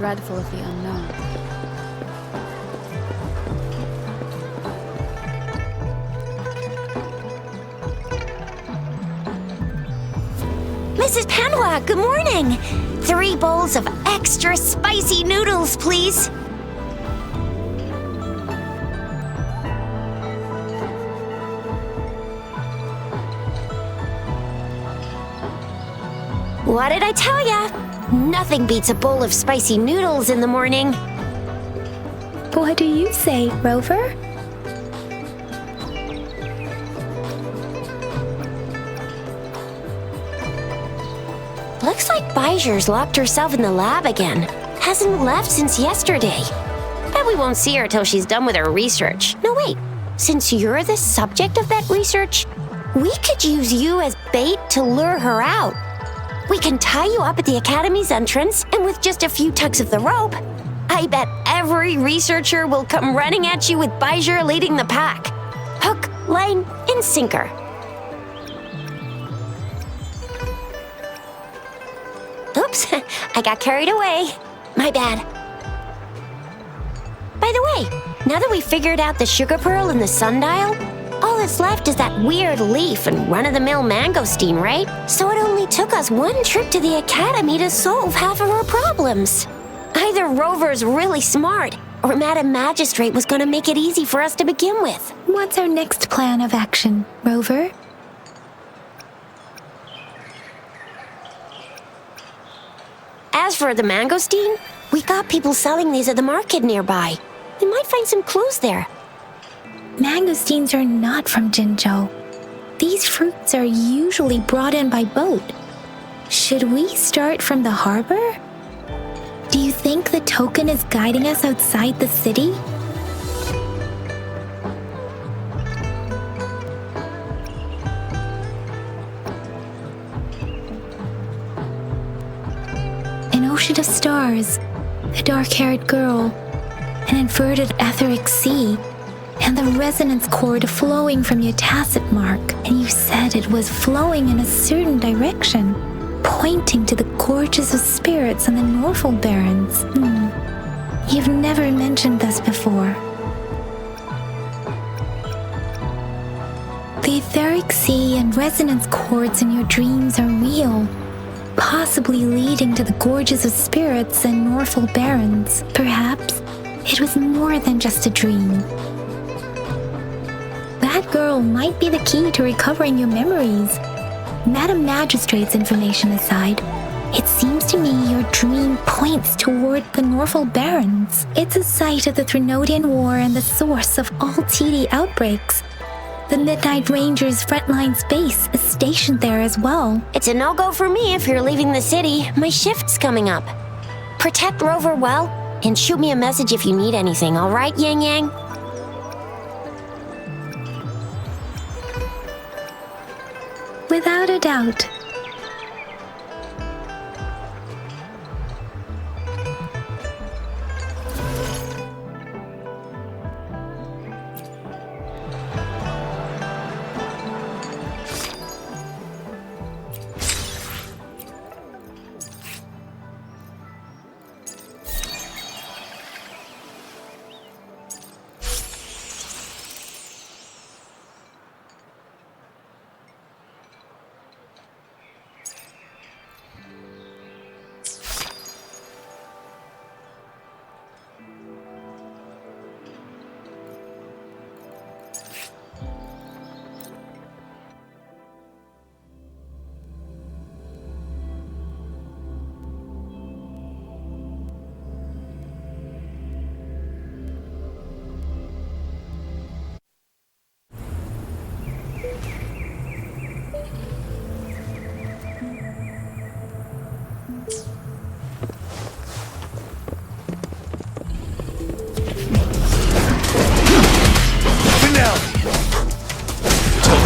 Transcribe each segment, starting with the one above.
dreadful of the unknown. Mrs. Panwa, good morning! 3 bowls of extra spicy noodles, please. What did I tell ya? Nothing beats a bowl of spicy noodles in the morning. What do you say, Rover? Looks like Bijur's locked herself in the lab again. Hasn't left since yesterday. Bet we won't see her till she's done with her research. No, wait. Since you're the subject of that research, we could use you as bait to lure her out. We can tie you up at the Academy's entrance, and with just a few tugs of the rope, I bet every researcher will come running at you with Bijur leading the pack. Hook, line, and sinker. Oops, I got carried away. My bad. By the way, now that we figured out the sugar pearl and the sundial, all that's left is that weird leaf and run-of-the-mill mangosteen, right? So it only took us 1 trip to the Academy to solve half of our problems. Either Rover's really smart, or Madam Magistrate was gonna make it easy for us to begin with. What's our next plan of action, Rover? As for the mangosteen, we got people selling these at the market nearby. We might find some clues there. Mangosteens are not from Jinzhou. These fruits are usually brought in by boat. Should we start from the harbor? Do you think the token is guiding us outside the city? An ocean of stars, a dark-haired girl, an inverted etheric sea, and the resonance cord flowing from your tacit mark. And you said it was flowing in a certain direction, pointing to the gorges of spirits on the Norfolk Barrens. You've never mentioned this before. The etheric sea and resonance cords in your dreams are real, possibly leading to the gorges of spirits and Norfolk Barrens. Perhaps it was more than just a dream. That girl might be the key to recovering your memories. Madam Magistrate's information aside, it seems to me your dream points toward the Norfolk Barrens. It's a site of the Trinodian War and the source of all TD outbreaks. The Midnight Rangers' frontline base is stationed there as well. It's a no-go for me if you're leaving the city. My shift's coming up. Protect Rover well, and shoot me a message if you need anything, all right, Yang Yang? Without a doubt.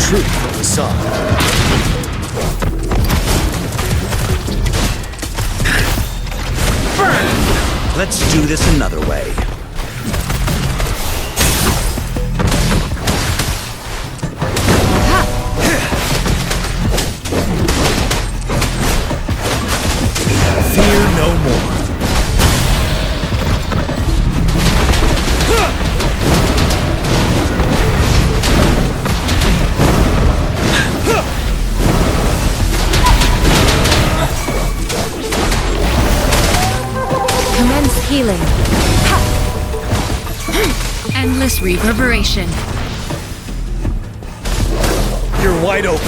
Truth from the sun. Burn! Let's do this another way. Fear no more. Commence healing. Endless reverberation. You're wide open.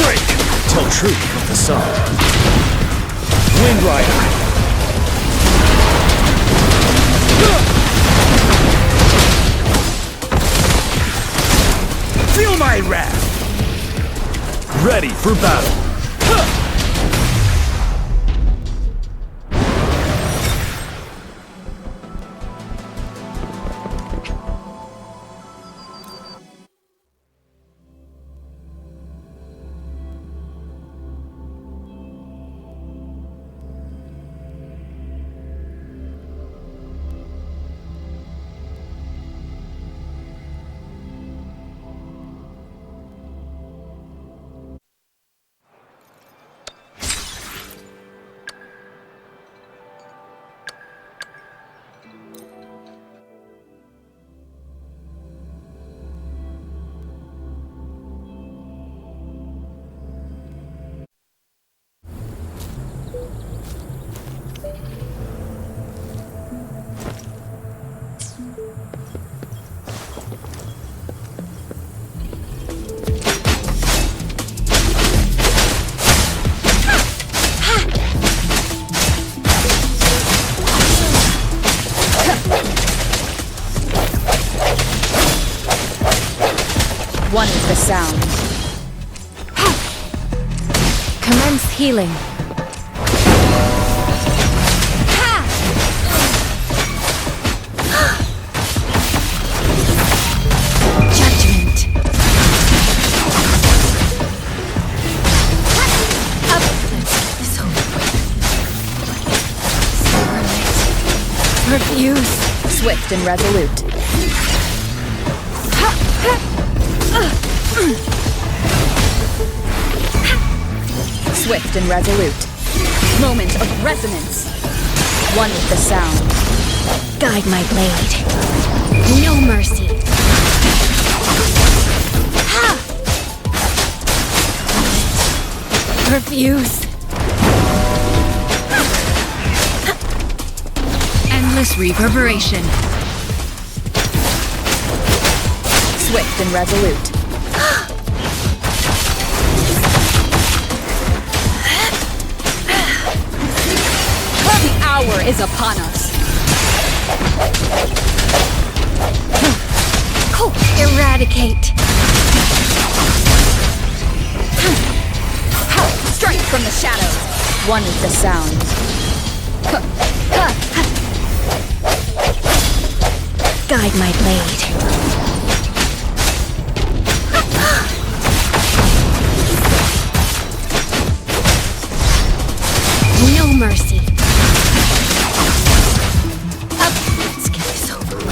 Break! Tell truth with the song. Wind Rider. Feel my wrath! Ready for battle! One is the sound. Commence healing. Judgment. Up. Let's get this over with. Refuse. Swift and resolute. Swift and resolute. Moment of resonance. One with the sound. Guide my blade. No mercy. Refuse. Endless reverberation. Swift and resolute. The hour is upon us. Eradicate. Strike from the shadows. One is the sound. Guide my blade. No mercy. Up. Let's get this over with.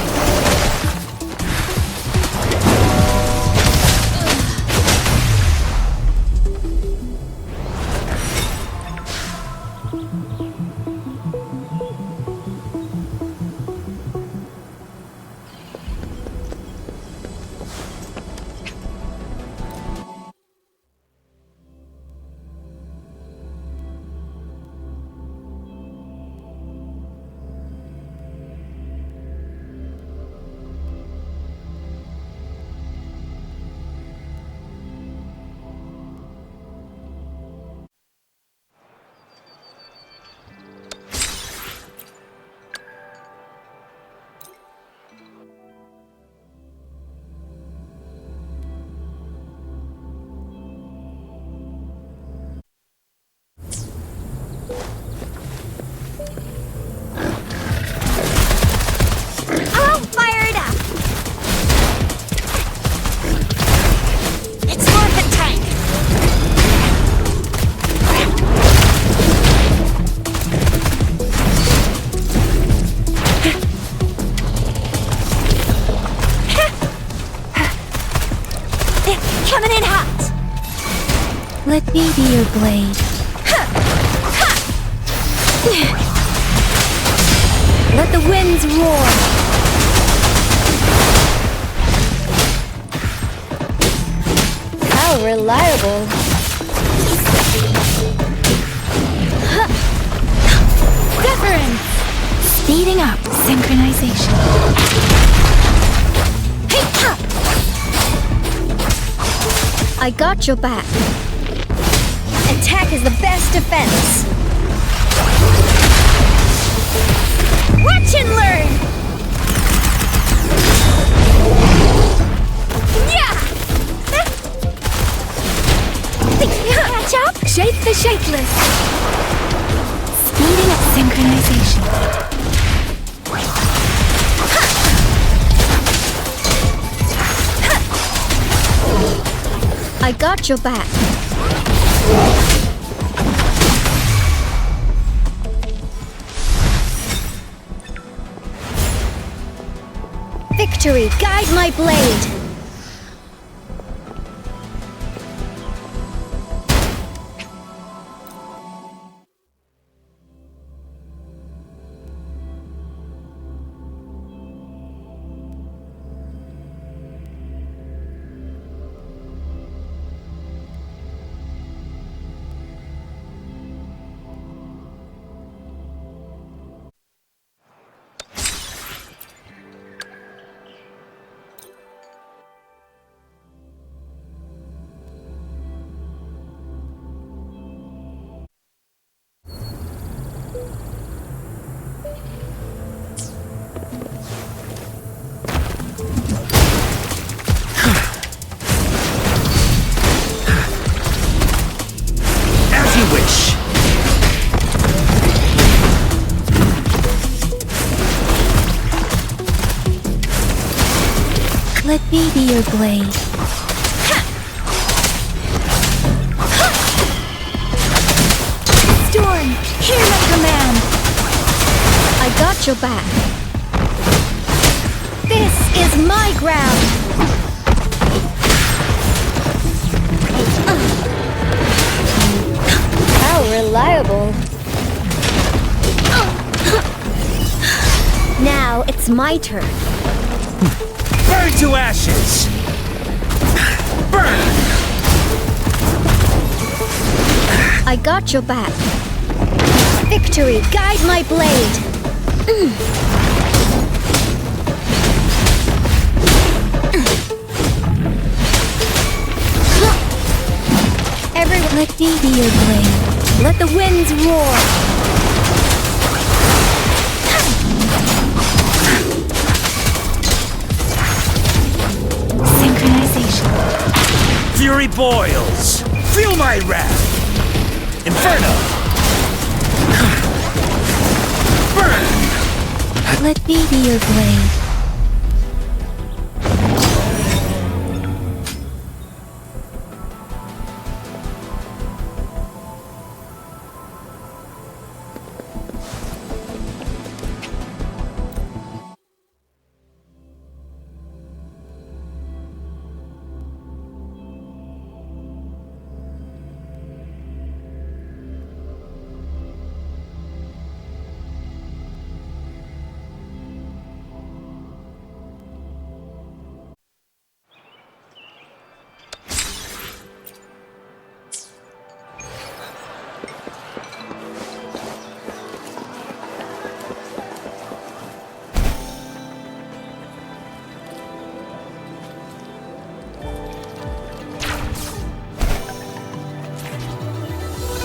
Coming in hot! Let me be your blade. Let the winds roar. How reliable. Deference. Speeding up. Synchronization. I got your back. Attack is the best defense. Watch and learn! Yeah! Think you can catch up? Shake the shapeless. Speeding up synchronization. I got your back. Victory, guide my blade. Let me be your blade. Storm, hear my command. I got your back. This is my ground. How reliable. Now it's my turn. Burn to ashes! Burn! I got your back. Victory, guide my blade. Everyone, let me be your blade. Let the winds roar. Synchronization. Fury boils! Feel my wrath! Inferno! Burn! Let me be your blade.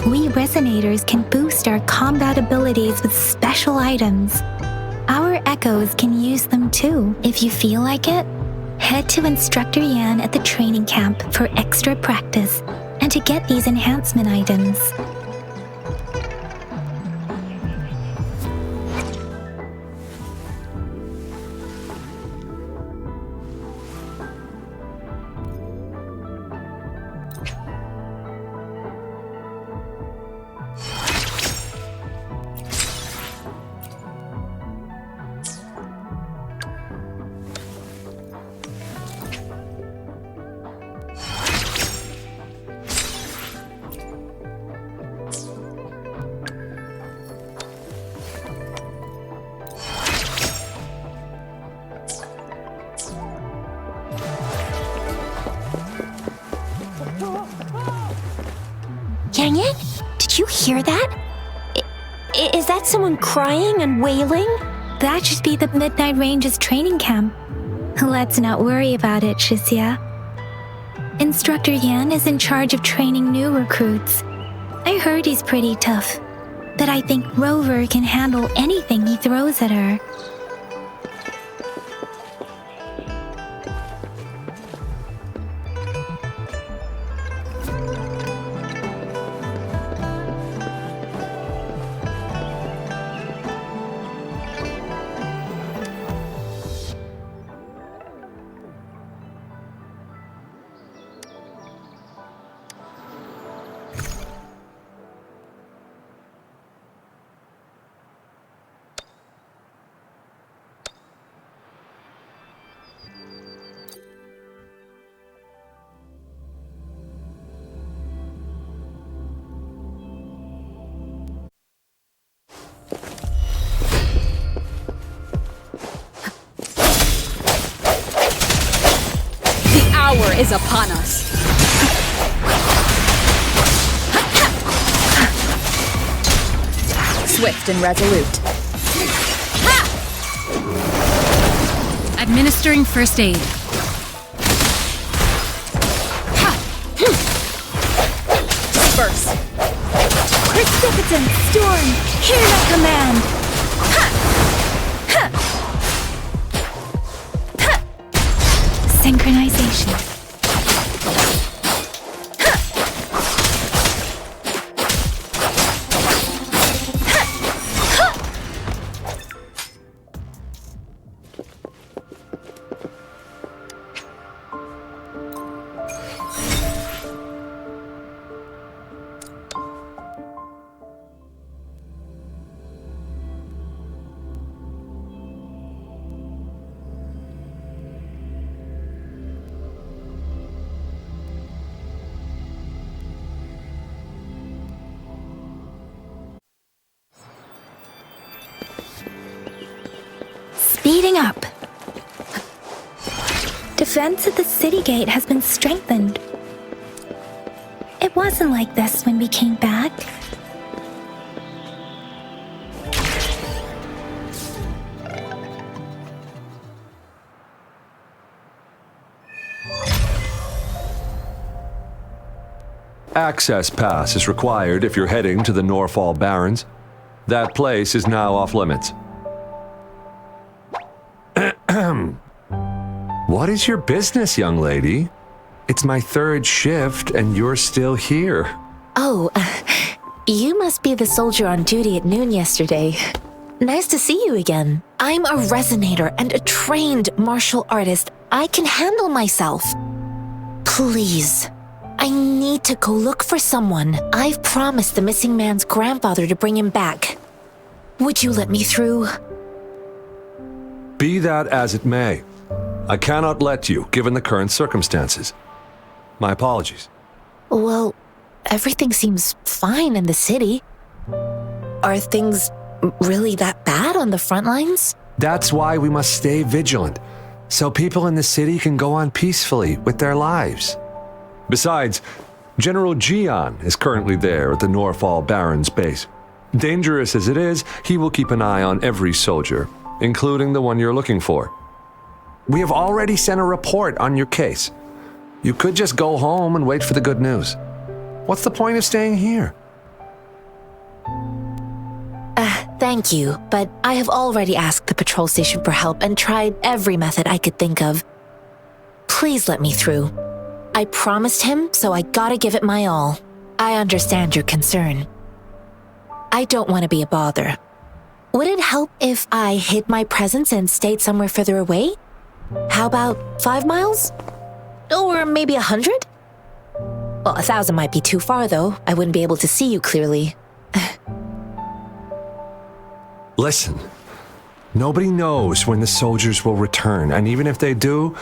We Resonators can boost our combat abilities with special items. Our Echoes can use them too. If you feel like it, head to Instructor Yan at the training camp for extra practice and to get these enhancement items. Dang it! Did you hear that? Is that someone crying and wailing? That should be the Midnight Ranges training camp. Let's not worry about it, Shisia. Instructor Yan is in charge of training new recruits. I heard he's pretty tough, but I think Rover can handle anything he throws at her. Hour is upon us. Swift and resolute. Administering first aid. Disperse. Precipitant storm, hear my command. Synchronization. Speeding up. Defense at the city gate has been strengthened. It wasn't like this when we came back. Access pass is required if you're heading to the Norfall Barrens. That place is now off limits. What is your business, young lady? It's my third shift and you're still here. Oh, you must be the soldier on duty at noon yesterday. Nice to see you again. I'm a resonator and a trained martial artist. I can handle myself. Please, I need to go look for someone. I've promised the missing man's grandfather to bring him back. Would you let me through? Be that as it may, I cannot let you, given the current circumstances. My apologies. Well, everything seems fine in the city. Are things really that bad on the front lines? That's why we must stay vigilant, so people in the city can go on peacefully with their lives. Besides, General Jian is currently there at the Norfall Barrens base. Dangerous as it is, he will keep an eye on every soldier, including the one you're looking for. We have already sent a report on your case. You could just go home and wait for the good news. What's the point of staying here? Thank you, but I have already asked the patrol station for help and tried every method I could think of. Please let me through. I promised him, so I gotta give it my all. I understand your concern. I don't want to be a bother. Would it help if I hid my presence and stayed somewhere further away? How about 5 miles? Or maybe 100? Well, 1,000 might be too far, though. I wouldn't be able to see you clearly. Listen, nobody knows when the soldiers will return, and even if they do,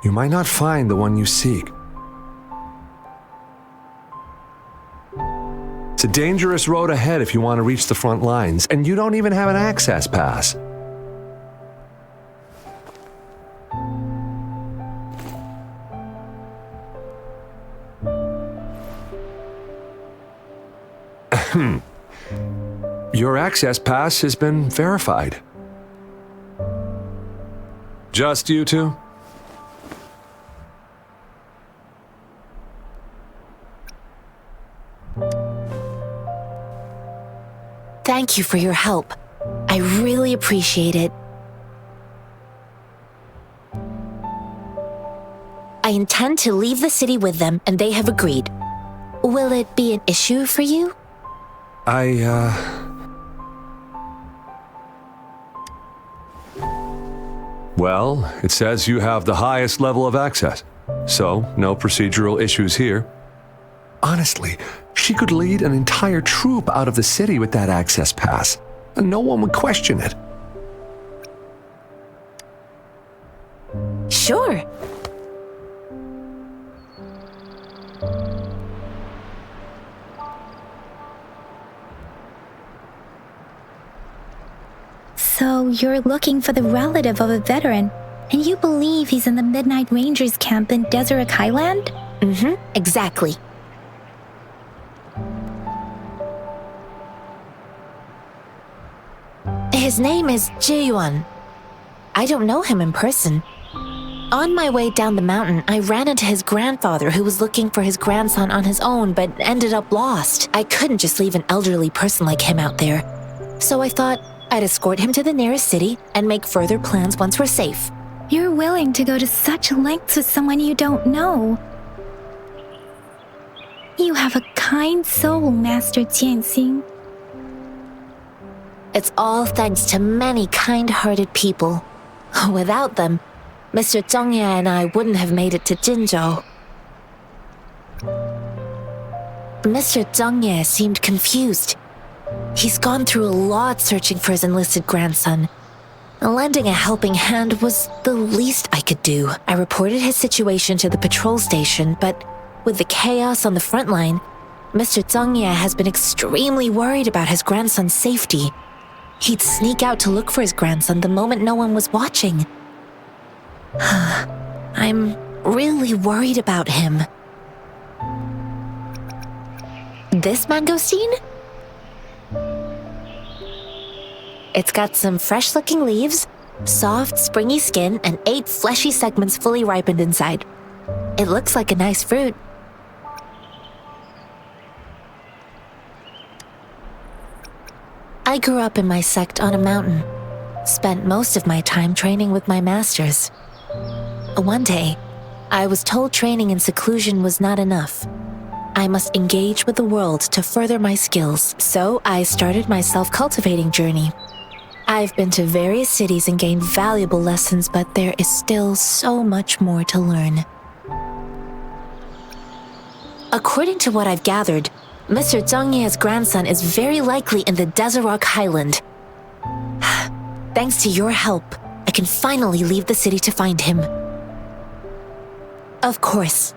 you might not find the one you seek. It's a dangerous road ahead if you want to reach the front lines, and you don't even have an access pass. Your access pass has been verified. Just you two? Thank you for your help. I really appreciate it. I intend to leave the city with them, and they have agreed. Will it be an issue for you? Well, it says you have the highest level of access, so no procedural issues here. Honestly, she could lead an entire troop out of the city with that access pass, and no one would question it. Sure. So you're looking for the relative of a veteran, and you believe he's in the Midnight Rangers camp in Deseret Highland? Exactly. His name is Ji-yuan. I don't know him in person. On my way down the mountain, I ran into his grandfather who was looking for his grandson on his own but ended up lost. I couldn't just leave an elderly person like him out there. So I thought I'd escort him to the nearest city and make further plans once we're safe. You're willing to go to such lengths with someone you don't know. You have a kind soul, Master Jianxing. It's all thanks to many kind-hearted people. Without them, Mr. Zhongye and I wouldn't have made it to Jinzhou. Mr. Zhongye seemed confused. He's gone through a lot searching for his enlisted grandson. Lending a helping hand was the least I could do. I reported his situation to the patrol station, but with the chaos on the front line, Mr. Zhongye has been extremely worried about his grandson's safety. He'd sneak out to look for his grandson the moment no one was watching. I'm really worried about him. This mangosteen? It's got some fresh-looking leaves, soft, springy skin, and 8 fleshy segments fully ripened inside. It looks like a nice fruit. I grew up in my sect on a mountain. Spent most of my time training with my masters. One day, I was told training in seclusion was not enough. I must engage with the world to further my skills, so I started my self-cultivating journey. I've been to various cities and gained valuable lessons, but there is still so much more to learn. According to what I've gathered, Mr. Zhongye's grandson is very likely in the Deseret Highland. Thanks to your help, I can finally leave the city to find him. Of course.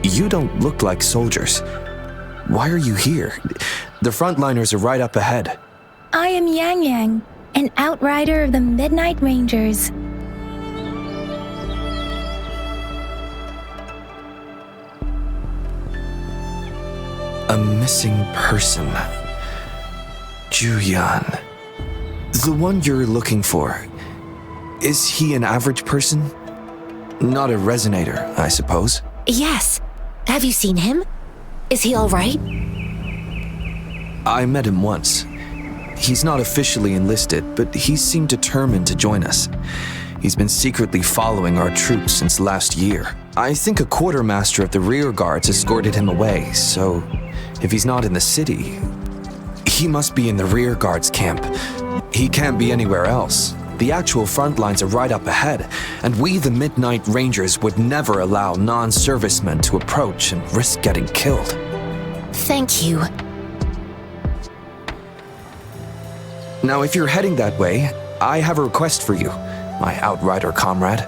You don't look like soldiers. Why are you here? The frontliners are right up ahead. I am Yang Yang, an outrider of the Midnight Rangers. A missing person. Juyan. The one you're looking for. Is he an average person? Not a resonator, I suppose. Yes. Have you seen him? Is he all right? I met him once. He's not officially enlisted, but he seemed determined to join us. He's been secretly following our troops since last year. I think a quartermaster of the rear guards escorted him away, so if he's not in the city, he must be in the rear guards camp. He can't be anywhere else. The actual front lines are right up ahead, and we, the Midnight Rangers, would never allow non-servicemen to approach and risk getting killed. Thank you. Now, if you're heading that way, I have a request for you, my outrider comrade.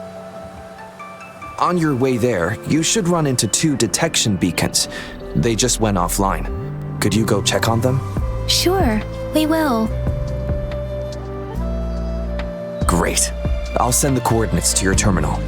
On your way there, you should run into 2 detection beacons. They just went offline. Could you go check on them? Sure, we will. Great. I'll send the coordinates to your terminal.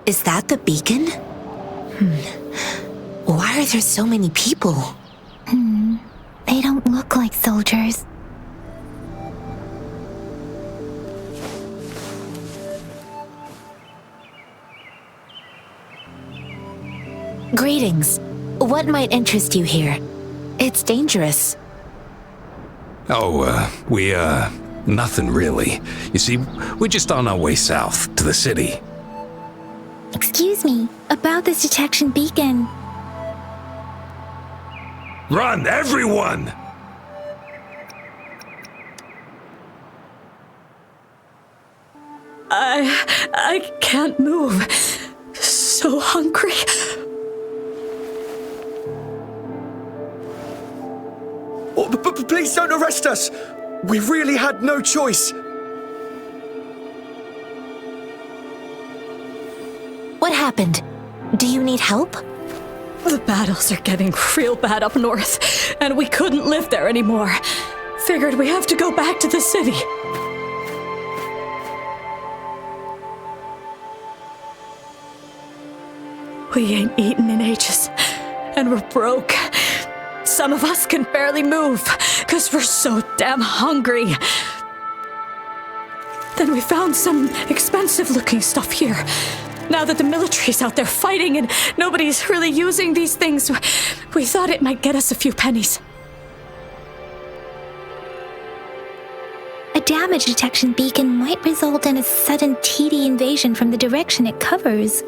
Is that the beacon? Why are there so many people? They don't look like soldiers. Greetings. What might interest you here? It's dangerous. Nothing really. You see, we're just on our way south to the city. Excuse me, about this detection beacon. Run, everyone! I can't move. So hungry. Oh, please don't arrest us! We really had no choice. What happened? Do you need help? The battles are getting real bad up north, and we couldn't live there anymore. Figured we have to go back to the city. We ain't eaten in ages, and we're broke. Some of us can barely move, 'cause we're so damn hungry. Then we found some expensive-looking stuff here. Now that the military's out there fighting and nobody's really using these things, we thought it might get us a few pennies. A damage detection beacon might result in a sudden TD invasion from the direction it covers.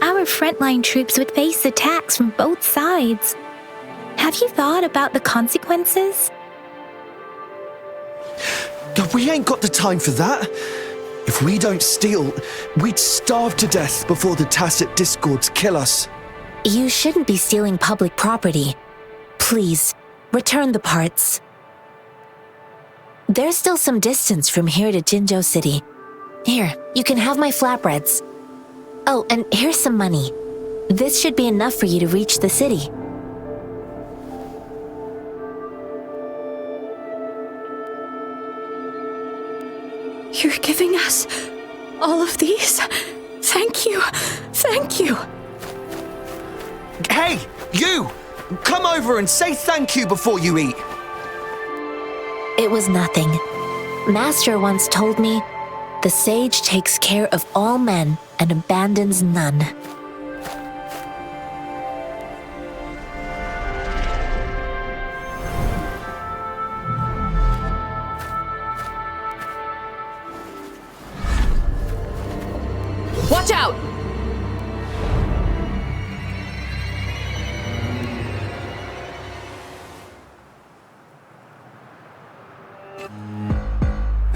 Our frontline troops would face attacks from both sides. Have you thought about the consequences? We ain't got the time for that. If we don't steal, we'd starve to death before the Tacit Discords kill us. You shouldn't be stealing public property. Please, return the parts. There's still some distance from here to Jinzhou City. Here, you can have my flatbreads. Oh, and here's some money. This should be enough for you to reach the city. You're giving us all of these? Thank you. Thank you. Hey, you! Come over and say thank you before you eat. It was nothing. Master once told me, the sage takes care of all men and abandons none. Watch out!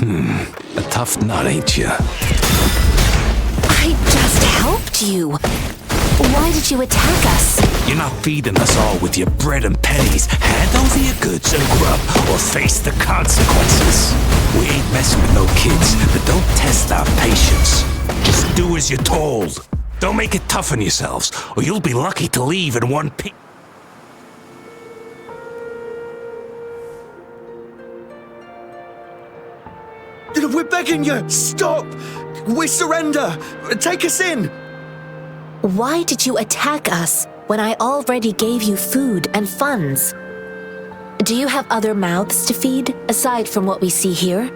A tough nut, ain't you? I just helped you. Why did you attack us? You're not feeding us all with your bread and pennies. Hand over your goods and grub, or face the consequences. We ain't messing with no kids, but don't test our patience. Just do as you're told. Don't make it tough on yourselves, or you'll be lucky to leave in one piece. We're begging you! Stop! We surrender! Take us in! Why did you attack us when I already gave you food and funds? Do you have other mouths to feed, aside from what we see here?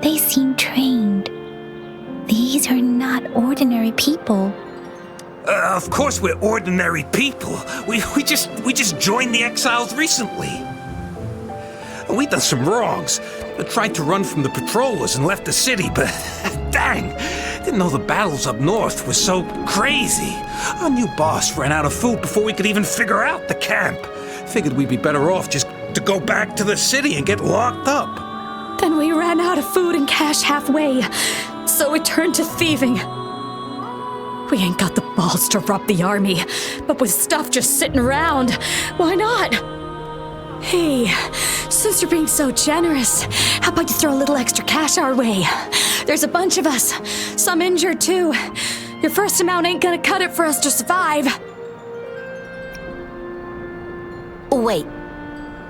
They seem trained. These are not ordinary people. Of course we're ordinary people. We just joined the exiles recently. We done some wrongs. Tried to run from the patrollers and left the city, but dang, didn't know the battles up north were so crazy. Our new boss ran out of food before we could even figure out the camp. Figured we'd be better off just to go back to the city and get locked up. Then we ran out of food and cash halfway, so we turned to thieving. We ain't got the balls to rob the army, but with stuff just sitting around, why not? Hey, since you're being so generous, how about you throw a little extra cash our way? There's a bunch of us, some injured too. Your first amount ain't gonna cut it for us to survive. Wait.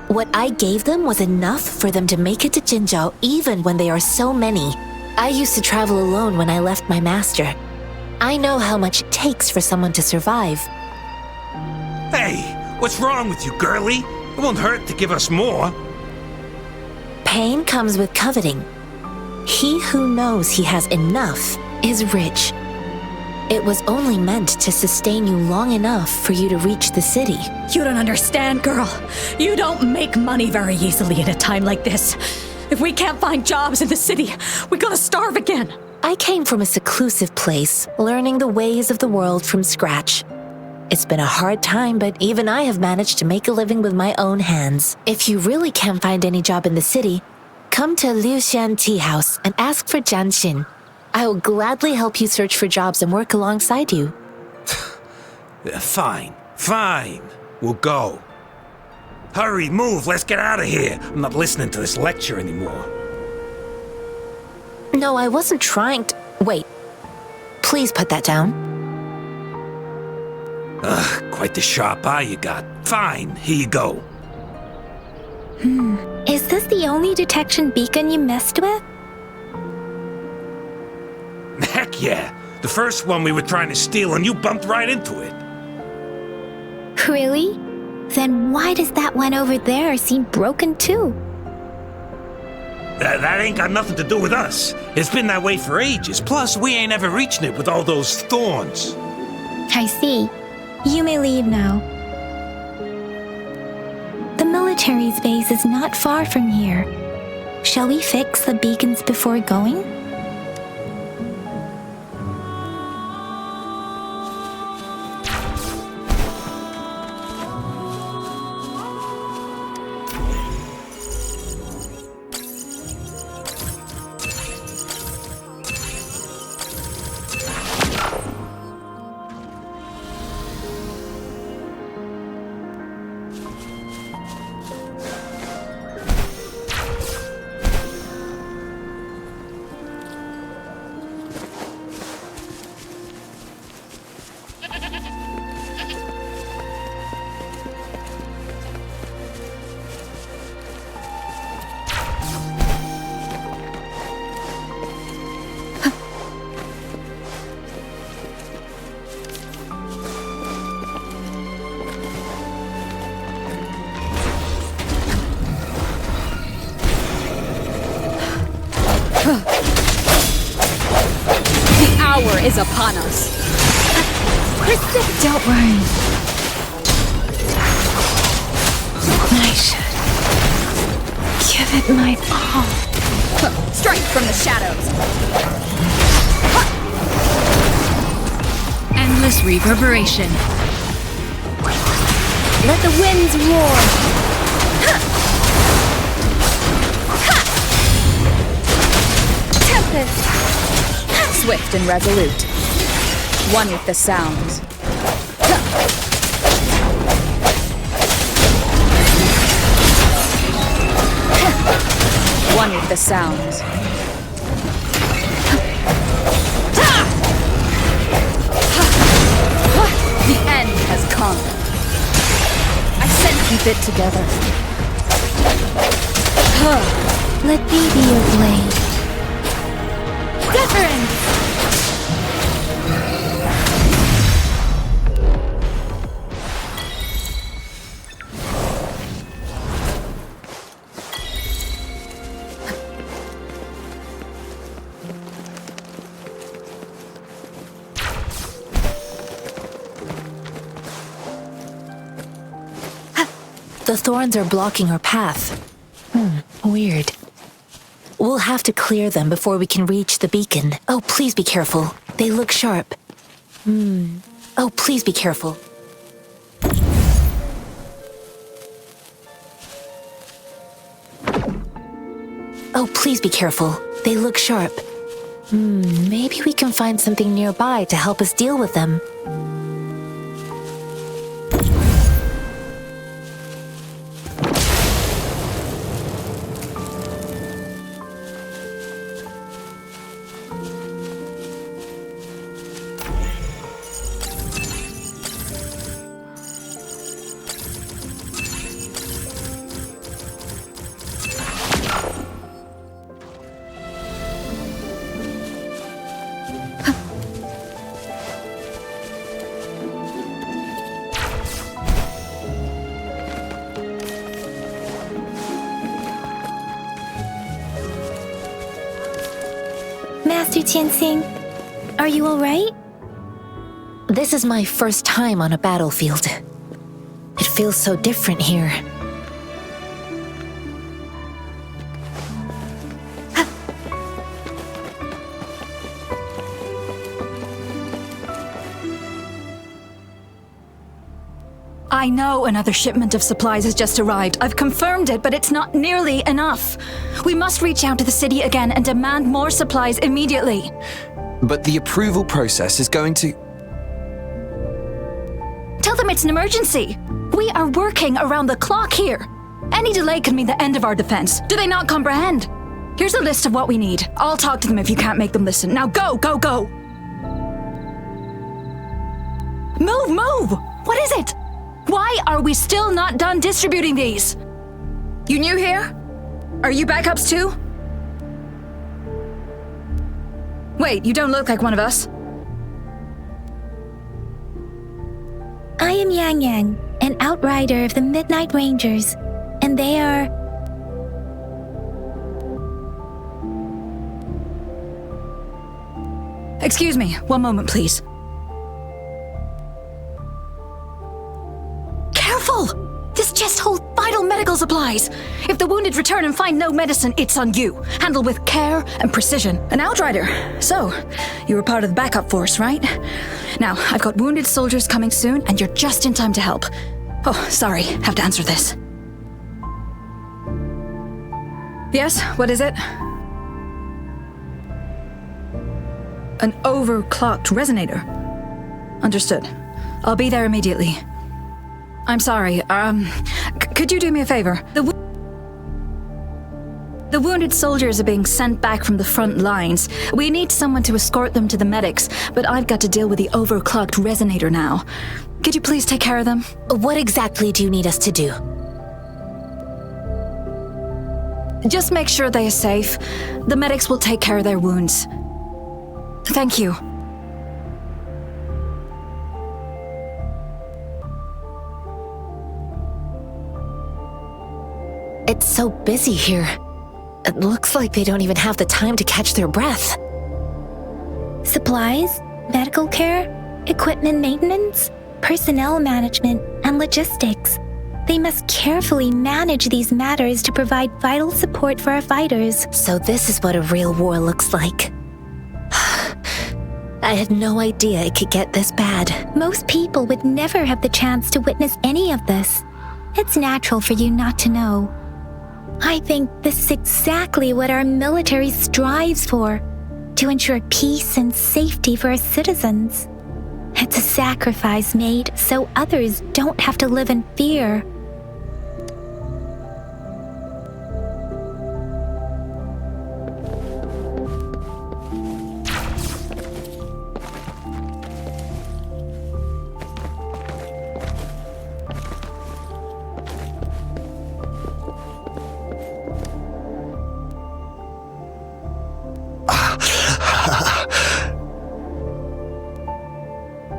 What I gave them was enough for them to make it to Jinzhou even when they are so many. I used to travel alone when I left my master. I know how much it takes for someone to survive. Hey, what's wrong with you, girlie? It won't hurt to give us more. Pain comes with coveting. He who knows he has enough is rich. It was only meant to sustain you long enough for you to reach the city. You don't understand, girl. You don't make money very easily at a time like this. If we can't find jobs in the city, we're gonna starve again. I came from a seclusive place, learning the ways of the world from scratch. It's been a hard time, but even I have managed to make a living with my own hands. If you really can't find any job in the city, come to Liu Xian Tea House and ask for Jian Xin. I will gladly help you search for jobs and work alongside you. Fine. We'll go. Hurry, move, let's get out of here. I'm not listening to this lecture anymore. No, I wasn't trying to... Wait. Please put that down. Quite the sharp eye you got. Fine, here you go. Is this the only detection beacon you messed with? Heck yeah. The first one we were trying to steal and you bumped right into it. Really? Then why does that one over there seem broken too? That ain't got nothing to do with us. It's been that way for ages. Plus, we ain't ever reaching it with all those thorns. I see. You may leave now. The military's base is not far from here. Shall we fix the beacons before going? The hour is upon us. Don't worry. I should give it my all. Strike from the shadows. Endless reverberation. Let the winds roar. swift and resolute. One with the sounds. One with the sounds. The end has come. I said keep it together. Let me be your blade. Wuthering! The thorns are blocking our path. Weird. We'll have to clear them before we can reach the beacon. Oh, please be careful. They look sharp. Oh, please be careful. Oh, please be careful. They look sharp. Maybe we can find something nearby to help us deal with them. Master Tianxing, are you alright? This is my first time on a battlefield. It feels so different here. I know another shipment of supplies has just arrived. I've confirmed it, but it's not nearly enough. We must reach out to the city again and demand more supplies immediately. But the approval process is going to... Tell them it's an emergency. We are working around the clock here. Any delay could mean the end of our defense. Do they not comprehend? Here's a list of what we need. I'll talk to them if you can't make them listen. Now go, go, go! Move, move! What is it? Why are we still not done distributing these? You new here? Are you backups too? Wait, you don't look like one of us. I am Yang Yang, an outrider of the Midnight Rangers, and they are... Excuse me, one moment please. Careful! This chest holds vital medical supplies. If the wounded return and find no medicine, it's on you. Handle with care and precision. An outrider. So, you were part of the backup force, right? Now, I've got wounded soldiers coming soon, and you're just in time to help. Oh, sorry, have to answer this. Yes, what is it? An overclocked resonator. Understood. I'll be there immediately. I'm sorry, could you do me a favor? The wounded soldiers are being sent back from the front lines. We need someone to escort them to the medics, but I've got to deal with the overclocked resonator now. Could you please take care of them? What exactly do you need us to do? Just make sure they are safe. The medics will take care of their wounds. Thank you. It's so busy here. It looks like they don't even have the time to catch their breath. Supplies, medical care, equipment maintenance, personnel management, and logistics. They must carefully manage these matters to provide vital support for our fighters. So this is what a real war looks like. I had no idea it could get this bad. Most people would never have the chance to witness any of this. It's natural for you not to know. I think this is exactly what our military strives for, to ensure peace and safety for our citizens. It's a sacrifice made so others don't have to live in fear.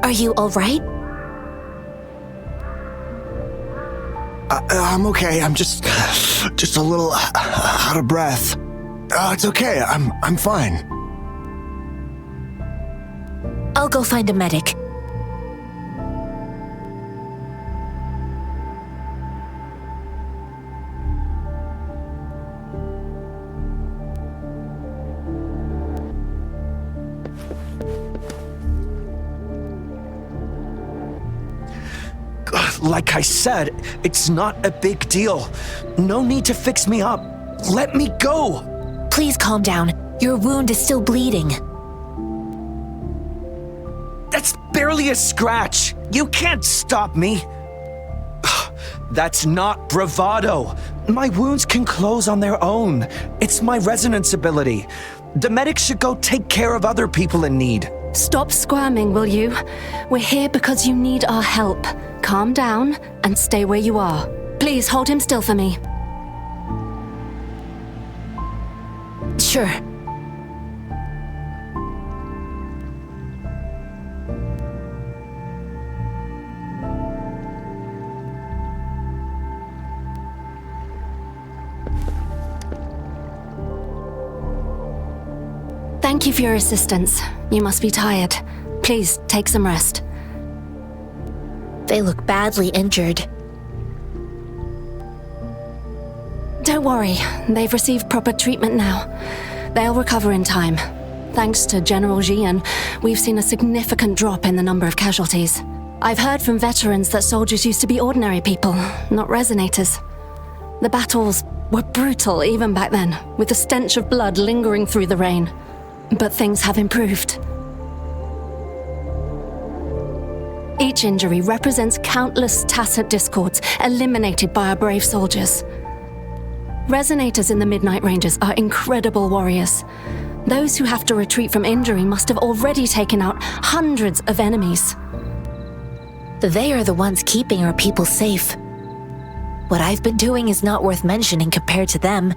Are you all right? I'm okay. I'm just a little out of breath. It's okay. I'm fine. I'll go find a medic. Like I said, it's not a big deal. No need to fix me up. Let me go. Please calm down. Your wound is still bleeding. That's barely a scratch. You can't stop me. That's not bravado. My wounds can close on their own. It's my resonance ability. The medics should go take care of other people in need. Stop squirming, will you? We're here because you need our help. Calm down and stay where you are. Please hold him still for me. Sure. Thank you for your assistance. You must be tired. Please take some rest. They look badly injured. Don't worry, they've received proper treatment now. They'll recover in time. Thanks to General Gian, we've seen a significant drop in the number of casualties. I've heard from veterans that soldiers used to be ordinary people, not resonators. The battles were brutal even back then, with the stench of blood lingering through the rain. But things have improved. Each injury represents countless tacit discords eliminated by our brave soldiers. Resonators in the Midnight Rangers are incredible warriors. Those who have to retreat from injury must have already taken out hundreds of enemies. They are the ones keeping our people safe. What I've been doing is not worth mentioning compared to them.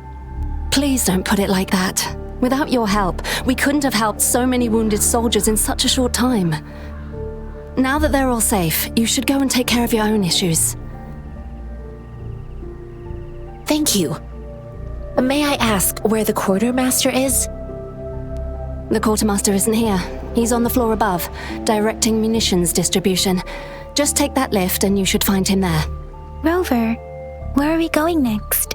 Please don't put it like that. Without your help, we couldn't have helped so many wounded soldiers in such a short time. Now that they're all safe, you should go and take care of your own issues. Thank you. May I ask where the quartermaster is? The quartermaster isn't here. He's on the floor above, directing munitions distribution. Just take that lift and you should find him there. Rover, where are we going next?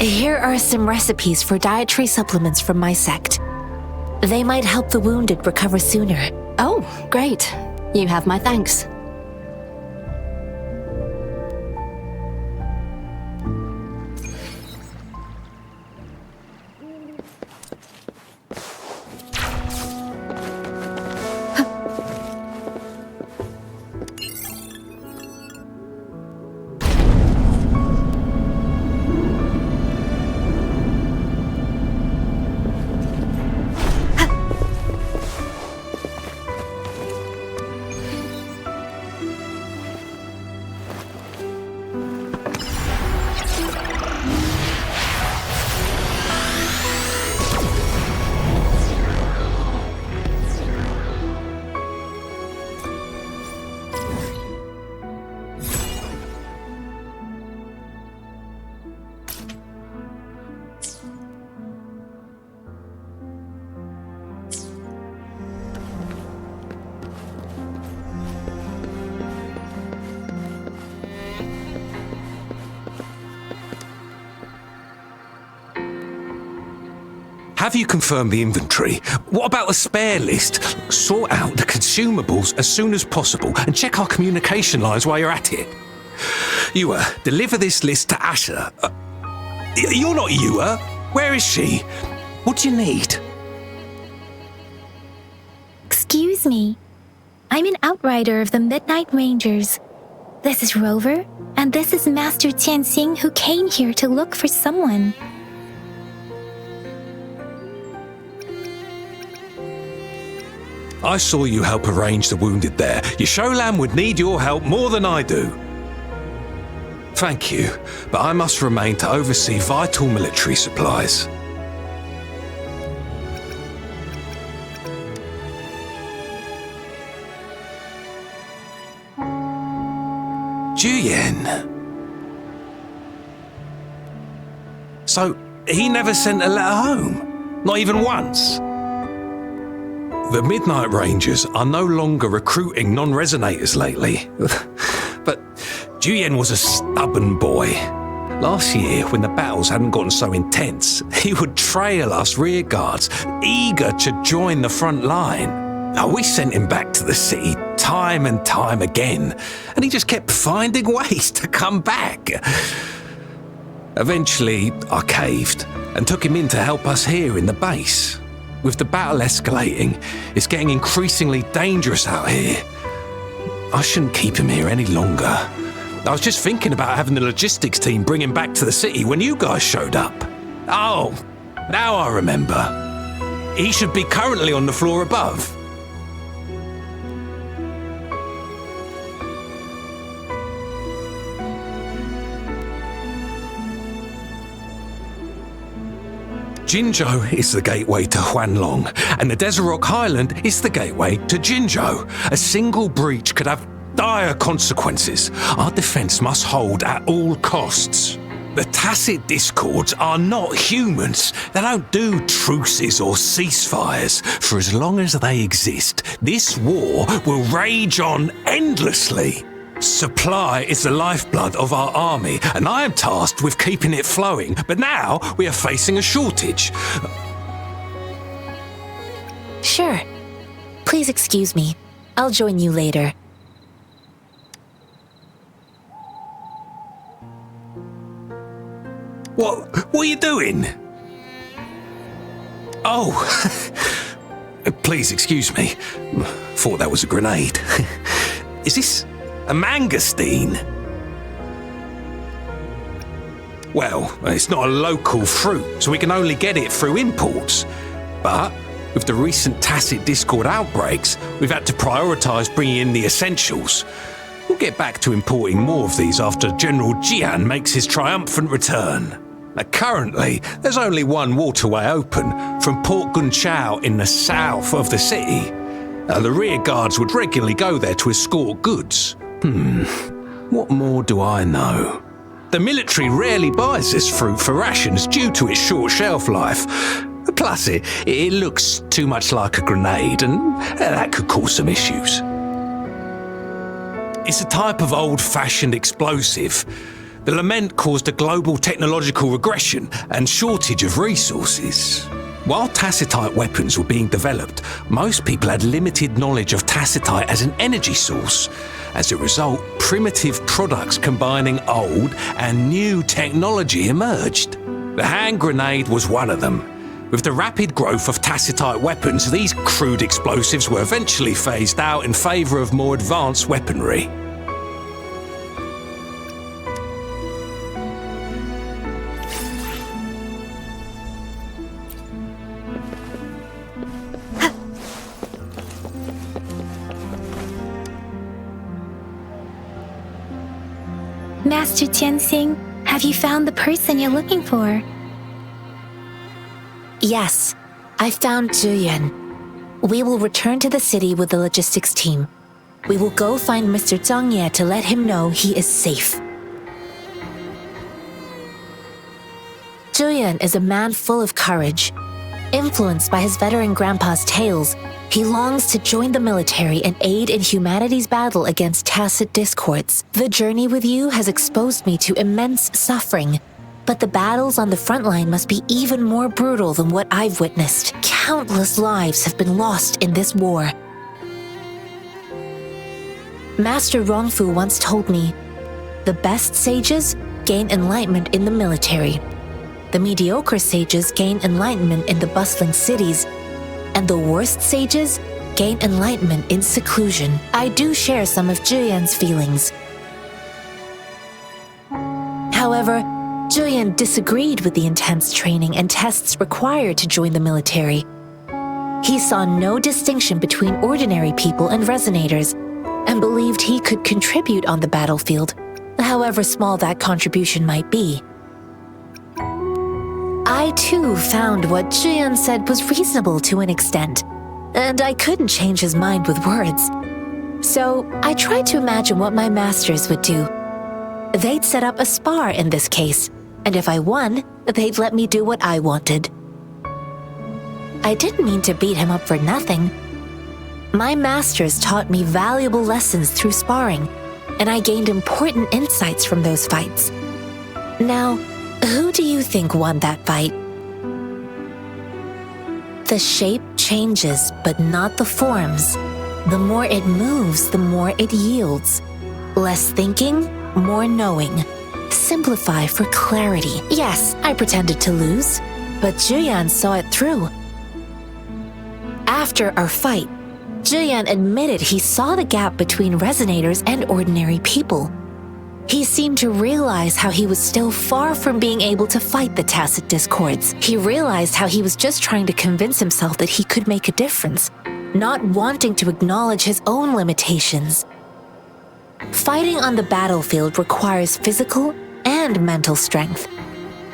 Here are some recipes for dietary supplements from my sect. They might help the wounded recover sooner. Oh, great. You have my thanks. Have you confirmed the inventory? What about a spare list? Sort out the consumables as soon as possible and check our communication lines while you're at it. Ewa, deliver this list to Asher. You're not Ewa. Where is she? What do you need? Excuse me. I'm an outrider of the Midnight Rangers. This is Rover, and this is Master Tianxing, who came here to look for someone. I saw you help arrange the wounded there. Yasholam would need your help more than I do. Thank you, but I must remain to oversee vital military supplies. Juyen. So, he never sent a letter home? Not even once? The Midnight Rangers are no longer recruiting non-resonators lately. But Juyen was a stubborn boy. Last year, when the battles hadn't gotten so intense, he would trail us rearguards, eager to join the front line. Now, we sent him back to the city time and time again, and he just kept finding ways to come back. Eventually, I caved and took him in to help us here in the base. With the battle escalating, it's getting increasingly dangerous out here. I shouldn't keep him here any longer. I was just thinking about having the logistics team bring him back to the city when you guys showed up. Oh, now I remember. He should be currently on the floor above. Jinzhou is the gateway to Huanlong, and the Desert Rock Highland is the gateway to Jinzhou. A single breach could have dire consequences. Our defense must hold at all costs. The tacit discords are not humans. They don't do truces or ceasefires. For as long as they exist, this war will rage on endlessly. Supply is the lifeblood of our army, and I am tasked with keeping it flowing. But now we are facing a shortage. Sure. Please excuse me. I'll join you later. What are you doing? Oh, please excuse me. Thought that was a grenade. Is this a mangosteen? Well, it's not a local fruit, so we can only get it through imports. But with the recent tacit discord outbreaks, we've had to prioritise bringing in the essentials. We'll get back to importing more of these after General Jian makes his triumphant return. Now, currently, there's only one waterway open from Port Gunchao in the south of the city. The rear guards would regularly go there to escort goods. What more do I know? The military rarely buys this fruit for rations due to its short shelf life. Plus, it looks too much like a grenade, and that could cause some issues. It's a type of old-fashioned explosive. The lament caused a global technological regression and shortage of resources. While tacitite weapons were being developed, most people had limited knowledge of tacitite as an energy source. As a result, primitive products combining old and new technology emerged. The hand grenade was one of them. With the rapid growth of tacitite weapons, these crude explosives were eventually phased out in favour of more advanced weaponry. Master Tianxing, have you found the person you're looking for? Yes, I found Juyen. We will return to the city with the logistics team. We will go find Mr. Zhang Ye to let him know he is safe. Juyen is a man full of courage. Influenced by his veteran grandpa's tales, he longs to join the military and aid in humanity's battle against tacit discords. The journey with you has exposed me to immense suffering, but the battles on the front line must be even more brutal than what I've witnessed. Countless lives have been lost in this war. Master Rongfu once told me, the best sages gain enlightenment in the military. The mediocre sages gain enlightenment in the bustling cities, and the worst sages gain enlightenment in seclusion. I do share some of Julian's feelings. However, Julian disagreed with the intense training and tests required to join the military. He saw no distinction between ordinary people and resonators, and believed he could contribute on the battlefield, however small that contribution might be. I too found what Julian said was reasonable to an extent, and I couldn't change his mind with words. So I tried to imagine what my masters would do. They'd set up a spar in this case, and if I won, they'd let me do what I wanted. I didn't mean to beat him up for nothing. My masters taught me valuable lessons through sparring, and I gained important insights from those fights. Now, who do you think won that fight? The shape changes, but not the forms. The more it moves, the more it yields. Less thinking, more knowing. Simplify for clarity. Yes, I pretended to lose, but Julian saw it through. After our fight, Julian admitted he saw the gap between resonators and ordinary people. He seemed to realize how he was still far from being able to fight the tacit discords. He realized how he was just trying to convince himself that he could make a difference, not wanting to acknowledge his own limitations. Fighting on the battlefield requires physical and mental strength,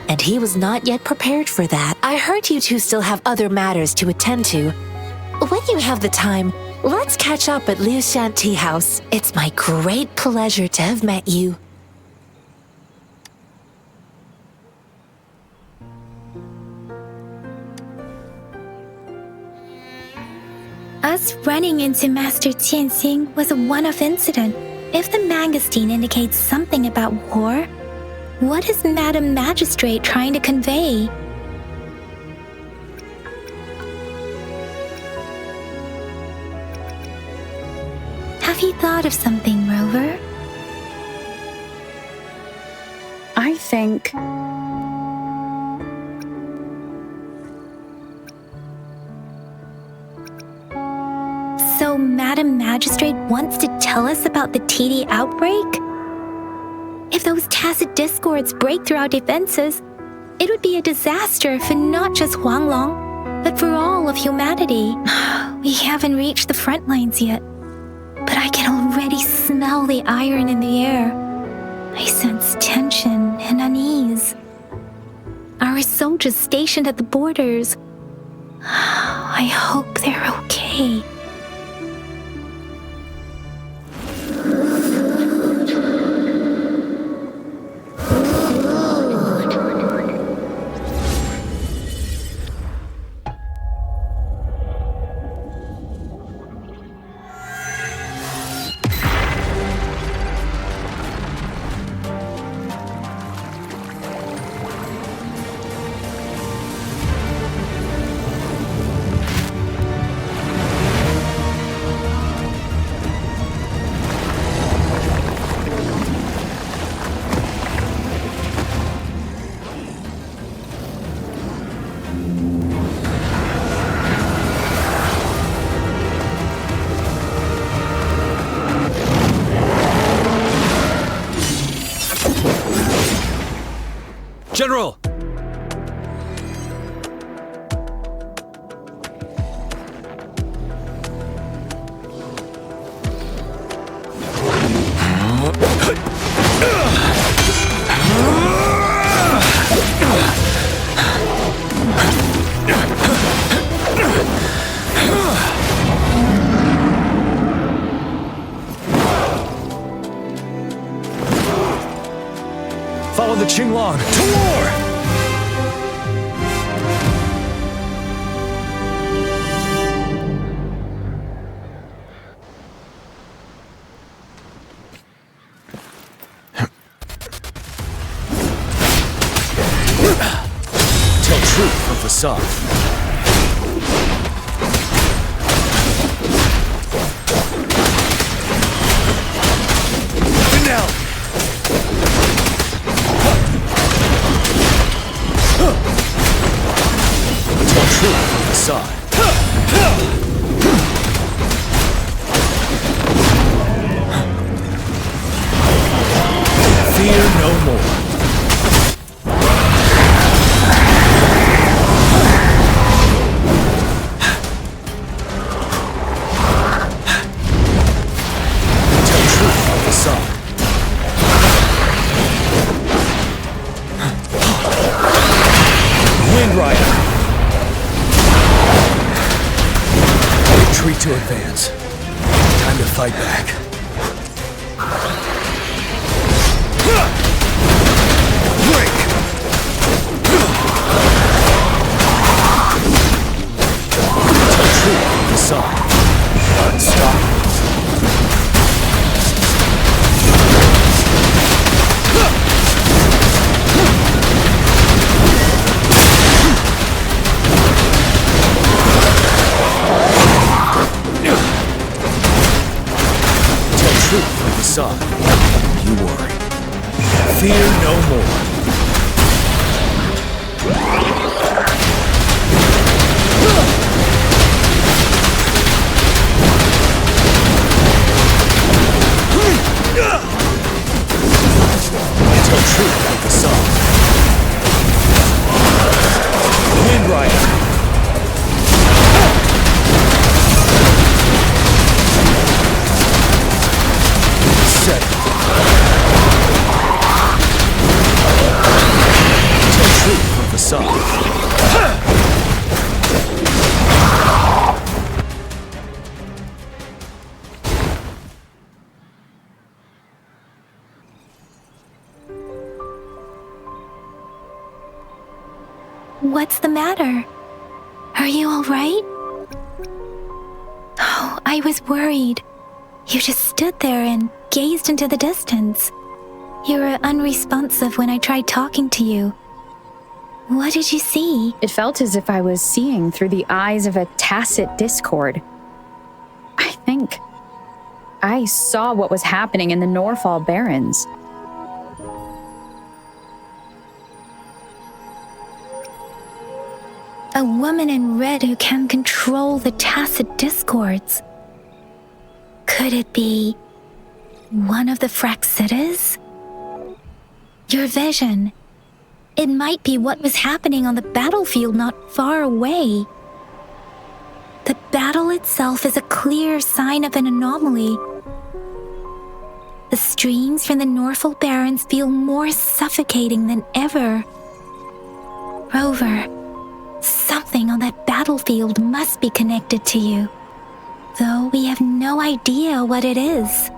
and he was not yet prepared for that. I heard you two still have other matters to attend to. When you have the time, let's catch up at Liu Shan Tea House. It's my great pleasure to have met you. Us running into Master Tianxing was a one-off incident. If the Mangosteen indicates something about war, what is Madam Magistrate trying to convey? Have you thought of something, Rover? I think... So Madam Magistrate wants to tell us about the TD outbreak? If those tacit discords break through our defenses, it would be a disaster for not just Huanglong, but for all of humanity. We haven't reached the front lines yet, but I can already smell the iron in the air. I sense tension and unease. Our soldiers stationed at the borders, I hope they're okay. General! Follow the Qinglong to war! Tell truth of the sun. Finale! facade. Fear no more. Tell truth of the sun. Wind Rider. Retreat to advance. Time to fight back. Break! Tell truth of the sun. Unstoppable. Truth of the sun. You worry. Fear no more. Tell truth of the sun. Wind Rider. Set. Tell truth of the sun. What's the matter? Are you all right? Oh, I was worried. You just stood there and gazed into the distance. You were unresponsive when I tried talking to you. What did you see? It felt as if I was seeing through the eyes of a tacit discord. I think I saw what was happening in the Norfall Barrens. A woman in red who can control the tacit discords. Could it be one of the Fraxitas? Your vision. It might be what was happening on the battlefield not far away. The battle itself is a clear sign of an anomaly. The streams from the Norfall Barrens feel more suffocating than ever. Rover, something on that battlefield must be connected to you, though we have no idea what it is.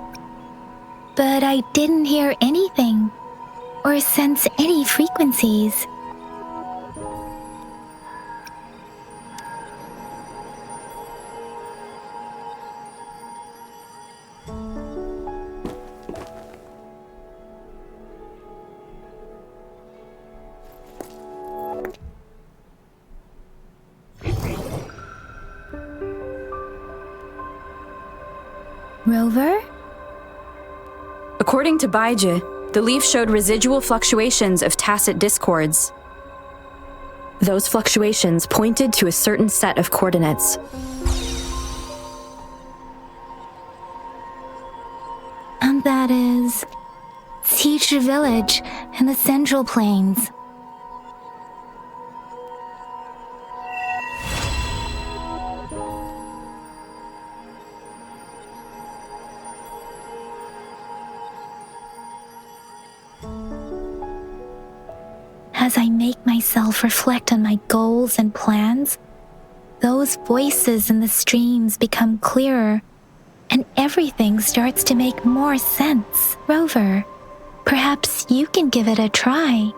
But I didn't hear anything or sense any frequencies. Rover? According to BG, the leaf showed residual fluctuations of tacit discords. Those fluctuations pointed to a certain set of coordinates. And that is Teacher Village in the Central Plains. As I make myself reflect on my goals and plans, those voices in the streams become clearer, and everything starts to make more sense. Rover, perhaps you can give it a try.